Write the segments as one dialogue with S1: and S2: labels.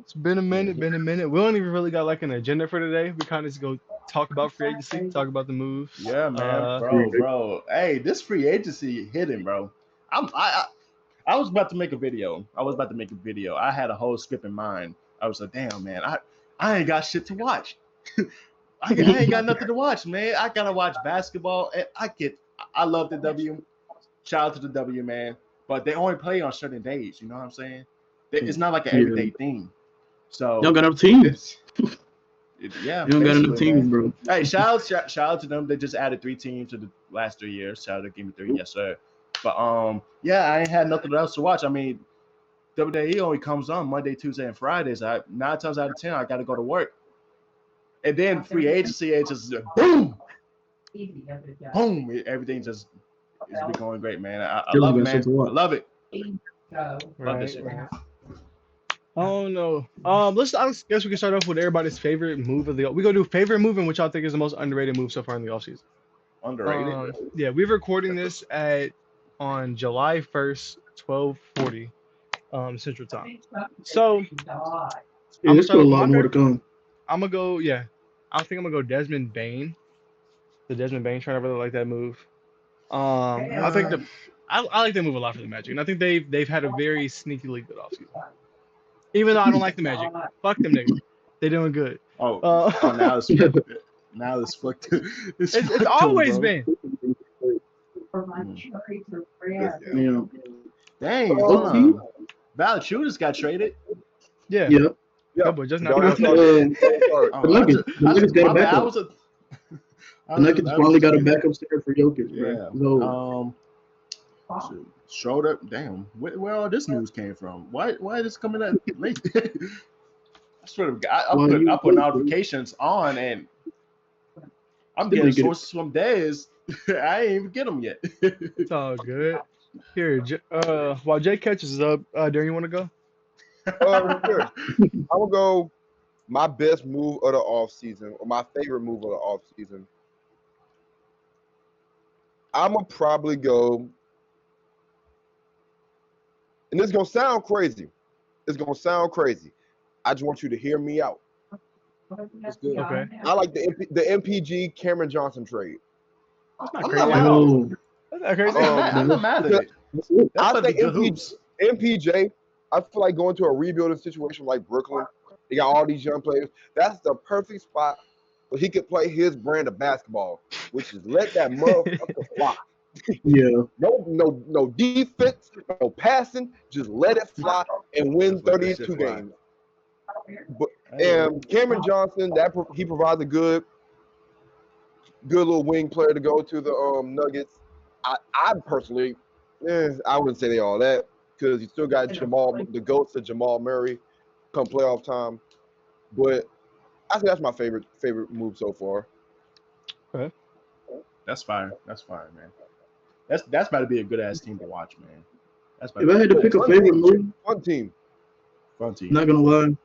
S1: It's been a minute, been a minute. We don't even really got like an agenda for today. We kind of just go talk about free agency, talk about the moves.
S2: Yeah, man, bro. Hey, this free agency hitting, bro. I'm I was about to make a video. I had a whole script in mind. I was like, damn, man, I ain't got shit to watch. I ain't got nothing to watch, man. I gotta watch basketball. And I love the W. Shout out to the W, man. But they only play on certain days. You know what I'm saying? It's not like an
S3: Yeah.
S2: everyday thing.
S3: Y'all
S2: So
S3: got enough teams.
S2: yeah,
S3: You don't got enough
S2: basically,
S3: teams,
S2: man.
S3: bro.
S2: Hey, shout out to them. They just added 3 teams to the last 3 years. Shout out to Gimme 3, yes sir. But yeah, I ain't had nothing else to watch. I mean, WWE only comes on Monday, Tuesday, and Fridays. 9 times out of 10, I got to go to work. And then free agency, it's just boom, boom. Everything just is been going great, man. I
S3: Still
S2: love
S3: ain't
S2: it,
S3: got shit
S2: man.
S3: to
S2: I
S3: watch.
S2: love it. Love this
S1: Right,
S2: shit.
S1: right. Oh no. I guess we can start off with everybody's favorite move of the. We go do favorite move and which I think is the most underrated move so far in the offseason.
S2: Underrated.
S1: Yeah, we're recording this at on July 1st, 12:40, Central Time. So I'm
S3: Yeah,
S1: gonna
S3: there's
S1: start
S3: still a
S1: off with
S3: lot
S1: my
S3: more to
S1: favorite.
S3: come.
S1: I'm gonna go. Yeah, I think I'm gonna go Desmond Bain. The Desmond Bain trend. I really like that move. I think
S2: Uh,
S1: I like that move a lot for the Magic, and I think they've had a very sneakily good offseason. Even though I don't like the Magic, fuck them niggas. They doing good.
S2: oh,
S1: Uh,
S2: oh, now it's fucked. It's
S1: it's
S2: fucked them,
S1: always
S2: bro.
S1: been.
S2: Mm.
S4: Yeah.
S3: Yeah.
S2: Dang, hold
S3: Low key.
S2: on. Valachunas got traded.
S1: Yeah,
S3: Yeah.
S1: that
S4: Yep.
S1: boy just not
S4: Darrien
S1: doing
S4: Sharp.
S1: it.
S4: Sorry.
S2: Oh,
S3: The Nuggets. The Nuggets got a
S2: my bad.
S3: backup. The Nuggets
S2: I was
S3: finally
S2: just
S3: got a
S2: being,
S3: backup center for Jokic, bro.
S2: yeah.
S3: So
S2: Shoot. Schroeder. Damn, where all this news came from? Why is this coming out late? I swear to God,
S3: while he
S2: I
S3: was
S2: put
S3: playing,
S2: notifications on, and I'm
S3: still
S2: getting
S3: didn't get it.
S2: sources from Dez. I ain't even get them yet.
S1: It's all good. Here, while Jay catches up, Darren, you want to go?
S4: Sure. I will go. My best move of the off season, or my favorite move of the off season. I'm gonna probably go, and it's gonna sound crazy. It's gonna sound crazy. I just want you to hear me out.
S2: It's good.
S1: Okay,
S4: I like the MPG Cameron Johnson trade.
S1: that's not
S2: I'm not
S1: crazy at
S2: mad at
S1: all.
S2: it.
S3: Oh,
S1: That's not crazy.
S2: I'm not mad at
S4: Because
S2: it.
S3: that's it.
S2: That's
S4: I
S2: about to
S4: think
S2: be good hoops.
S4: MPJ, I feel like going to a rebuilding situation like Brooklyn. They got all these young players. That's the perfect spot where he could play his brand of basketball, which is let that motherfucker fly.
S3: Yeah.
S4: No defense, no passing. Just let it fly and win
S2: Just let that shit
S4: 32
S2: fly.
S4: games. But
S2: Hey,
S4: and Cameron Johnson, he provides a good little wing player to go to the Nuggets. I personally, I wouldn't say they all that because you still got the ghost of Jamal Murray come playoff time. But I think that's my favorite move so far.
S1: Okay.
S2: that's fine. That's fine, man. That's about to be a good ass team to watch, man. That's about to
S3: If I
S2: be a
S3: had to
S2: good
S4: Oh,
S3: pick
S2: ass
S3: a
S4: fun
S2: team to
S3: favorite
S4: team,
S2: watch.
S3: move,
S4: fun team.
S2: Fun team.
S3: not gonna lie,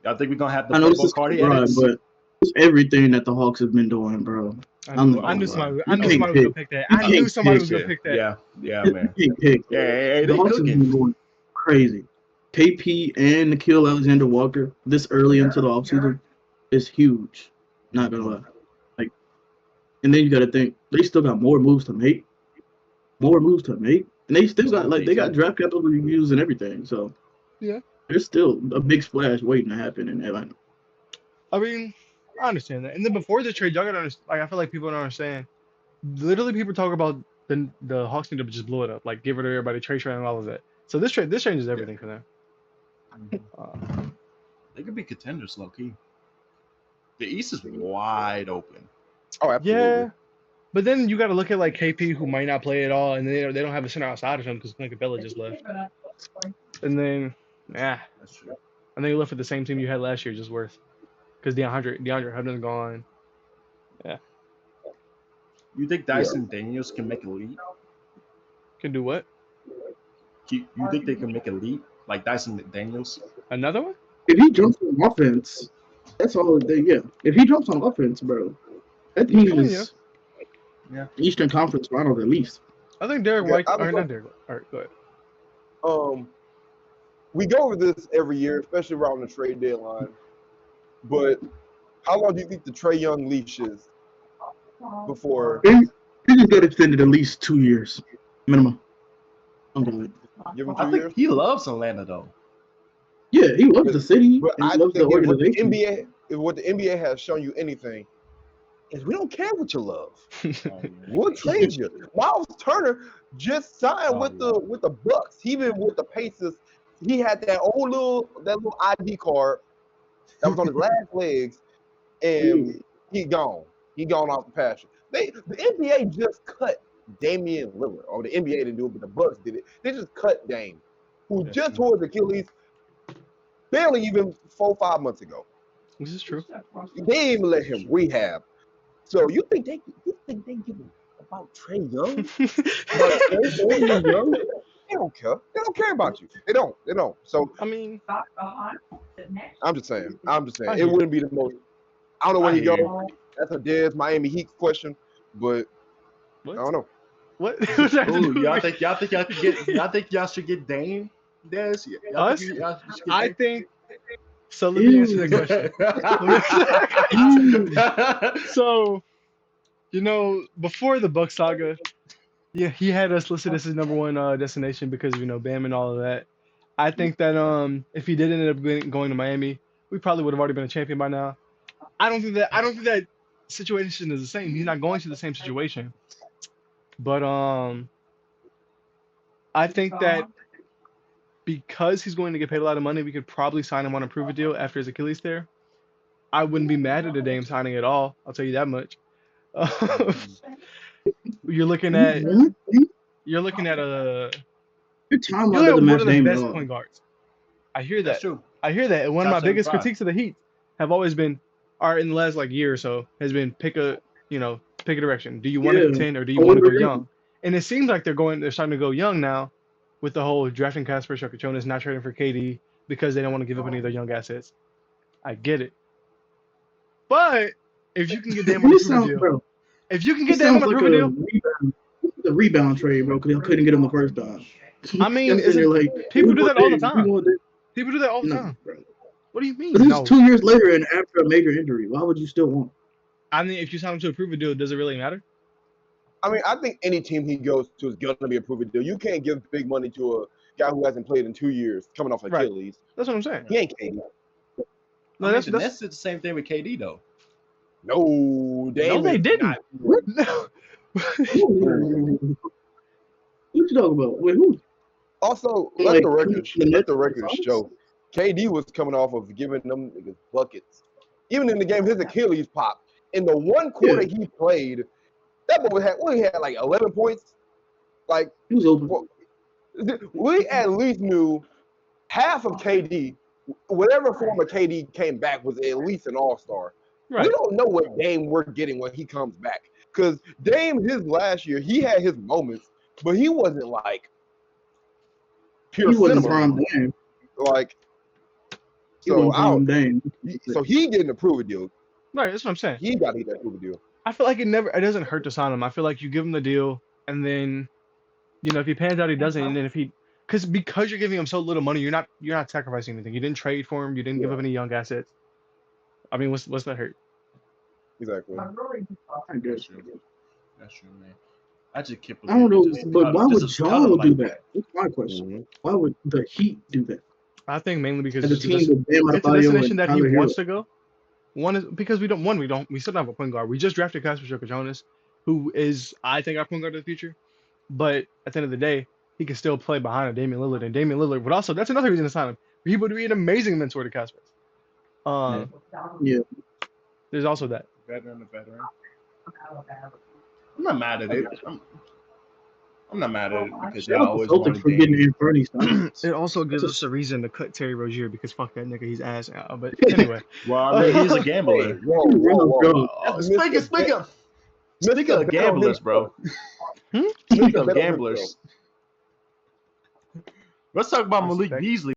S2: Y'all think we're gonna have the
S3: I know this
S2: Playboy
S3: is
S2: Cardi
S3: right,
S2: edits?
S3: but it's everything that the Hawks have been doing, bro. I'm not
S1: I
S3: gonna
S1: knew
S3: lie.
S1: somebody. I
S3: You
S1: knew
S3: can't
S1: somebody was gonna
S3: pick.
S1: pick that.
S3: You
S1: I knew
S3: can't
S1: somebody
S3: pick.
S1: was gonna
S2: Shit.
S1: pick that.
S2: Yeah, man.
S3: You can't pick,
S2: Yeah,
S3: bro.
S2: hey,
S3: The
S2: they
S3: Hawks have
S2: cooking.
S3: been going crazy. KP and Nikhil Alexander Walker this early into the offseason is huge. Not gonna lie. Like, and then you got to think they still got more moves to make, and they still got like
S2: They
S3: they got
S2: do.
S3: draft capital reviews and everything. So
S1: Yeah.
S3: there's still a big splash waiting to happen in Atlanta.
S1: I mean, I understand that. And then before the trade, y'all gotta understand. Like, I feel like people don't understand. Literally, people talk about the Hawks need to just blow it up, like give it to everybody, trade and all of that. So this changes
S2: Yeah.
S1: everything for them.
S2: Mhm.
S1: Uh,
S2: They could be contenders, low key. The East is wide open.
S4: Oh, absolutely.
S1: yeah, but then you got to look at like KP, who might not play at all, and they don't have a center outside of him because Clint Capella just left. And then, yeah,
S2: That's true.
S1: and then you left with the same team you had last year, just worse. Because DeAndre Hunter's gone. Yeah,
S2: You think Dyson Daniels can make a leap?
S1: can do what?
S2: You think they can make a leap like Dyson Daniels?
S1: Another one?
S3: If he jumps on offense, that's all they yeah. If he jumps on offense, bro, that team
S1: I mean, yeah.
S3: is
S2: Yeah.
S3: Eastern Conference Finals at least.
S1: I think Derek
S4: Okay,
S1: White,
S4: I'm
S1: or
S4: gonna
S1: not Derek White. All right, go ahead.
S4: go. we go over this every year, especially around the trade deadline. But how long do you think the Trae Young leash is before
S3: He just got extended at least 2 years minimum. I'm good.
S4: give him
S2: I
S4: 2
S2: think
S4: years?
S2: he loves Atlanta though.
S3: Yeah, he loves the city
S4: But
S3: and he
S4: I
S3: loves the
S4: think
S3: organization.
S4: if what the NBA has shown you anything, is we don't care what you love.
S2: Oh, yeah.
S4: We'll trade you. Miles Turner just signed
S2: Oh,
S4: with
S2: yeah.
S4: the Bucks. He been with the Pacers. He had that little ID card that was on his last legs, and he gone. He gone off the pasture. The NBA just cut Damian Lillard, or the NBA didn't do it, but the Bucks did it. They just cut Dame, who
S2: That's
S4: just
S2: true.
S4: tore his Achilles barely even 4-5 months ago.
S1: This is true.
S4: They didn't even let him rehab. So you think they give about Trae Young? About Trae Young? They don't care. They don't care about you. They don't. So
S1: I mean,
S4: I'm just saying.
S1: I
S4: It
S1: hear
S4: wouldn't be the most. I don't know where
S2: I
S4: he
S2: hear
S4: go. That's a Dez Miami Heat question, but
S1: what?
S4: I don't know.
S1: What? What's that have to
S2: Ooh,
S1: do
S2: y'all
S1: with-
S2: think y'all could get y'all think y'all should get Dame? Des? Y'all
S1: Us?
S2: think y'all should get
S1: I
S2: Dame?
S1: think. So let me answer the question. So, before the Buck saga, yeah, he had us listed as his number one destination because of Bam and all of that. I think that if he did end up going to Miami, we probably would have already been a champion by now. I don't think that situation is the same. He's not going to the same situation. But I think that because he's going to get paid a lot of money, we could probably sign him on a prove-it deal after his Achilles tear. I wouldn't be mad at the Dame signing at all. I'll tell you that much. You're looking at
S3: What?
S1: you're looking at
S3: Your
S1: you're
S3: timeline
S1: looking at
S3: doesn't
S1: one
S3: match
S1: of the
S3: Dame at
S1: best
S3: all.
S1: point guards. I hear
S2: That's
S1: that.
S2: true.
S1: I hear that. And one of my
S2: Top
S1: biggest
S2: 75.
S1: critiques of the Heat have always been, or in the last year or so, has been pick a direction. Do you want to
S3: Yeah.
S1: contend or do you want to go
S3: Older.
S1: young? And it seems like they're starting to go young now, with the whole drafting Casper Jonas, not trading for KD because they don't want to give up any of their young assets. I get it, but if you can get Dame on a
S3: This
S1: prove
S3: sounds,
S1: deal,
S3: bro.
S1: if you can
S3: This
S1: get Dame on
S3: sounds
S1: a
S3: like
S1: prove
S3: a
S1: deal,
S3: rebound trade, bro, because I couldn't get him the first time.
S1: I mean,
S3: I'm sitting there like,
S1: people
S3: we
S1: do
S3: want
S1: that all the
S3: Dame, we
S1: time.
S3: want Dame.
S1: People do that all the
S3: No,
S1: time.
S3: bro.
S1: What do you mean?
S3: But this is
S1: No.
S3: 2 years later and after a major injury. Why would you still want?
S1: I mean, if you sign him to a prove deal, does it really matter?
S4: I mean, I think any team he goes to is going to be a prove it deal. You can't give big money to a guy who hasn't played in 2 years, coming off
S1: Right.
S4: Achilles.
S1: That's what I'm saying.
S4: He ain't KD.
S1: No,
S2: I mean,
S1: that's
S2: the Nets did the same thing with KD though.
S4: No, Dame
S1: they
S4: is
S1: didn't.
S4: not-
S1: No.
S3: What you talking about? Wait, who?
S4: Also,
S3: Like,
S4: let the records
S3: Nets-
S4: show. KD was coming off of giving them niggas buckets. Even in the game, his Achilles popped. In the one quarter he played, that boy had like 11 points. Like,
S3: He was open.
S4: well, we at least knew half of KD, whatever form of KD came back, was at least an all-star.
S1: Right.
S4: We don't know what Dame we're getting when he comes back. Because Dame, his last year, he had his moments, but he wasn't like pure
S3: He wasn't
S4: cinema.
S3: prime Dame.
S4: Like,
S3: He wasn't prime Dame.
S4: so he getting a prove it deal.
S1: Right, that's what I'm saying.
S4: He got to get that prove it deal.
S1: I feel like it doesn't hurt to sign him. I feel like you give him the deal, and then, if he pans out, he doesn't, and then because you're giving him so little money, you're not sacrificing anything. You didn't trade for him. You didn't give up any young assets. I mean, what's that hurt?
S4: Exactly.
S3: I guess.
S2: That's true, man. I just can't
S3: I don't know,
S2: believe it.
S3: but why would
S2: Just cut him
S3: y'all
S2: like
S3: do that? That's my question.
S4: Mhm.
S3: Why would the Heat do that?
S1: I think mainly because
S3: As a
S1: it's
S3: team with Bam
S1: a
S3: Adebayo
S1: destination
S3: and
S1: that he
S3: Tyler Hero.
S1: wants to go. One is because we still don't have a point guard. We just drafted Casper Jonas, who is, I think, our point guard of the future. But at the end of the day, he can still play behind a Damian Lillard, and Damian Lillard would also, that's another reason to sign him. He would be an amazing mentor to Casper.
S3: Yeah.
S1: There's also that.
S2: veteran. I'm not mad at it. I'm not mad at it because y'all always
S3: Celtics
S2: wanted
S3: for getting
S2: Dame.
S3: in Fernie Simons.
S1: It also gives
S3: That's
S1: us a reason to cut Terry Rozier because fuck that nigga, he's ass now. But anyway,
S2: Well, I mean, he's a
S4: Hey,
S2: gambler.
S4: whoa.
S2: Oh,
S4: That's
S2: speaking
S4: Mr.
S2: of gamblers, bro.
S1: Hmm?
S2: Speaking
S4: Bet
S2: of
S4: on
S2: gamblers, let's talk about
S1: Respect.
S2: Malik Beasley.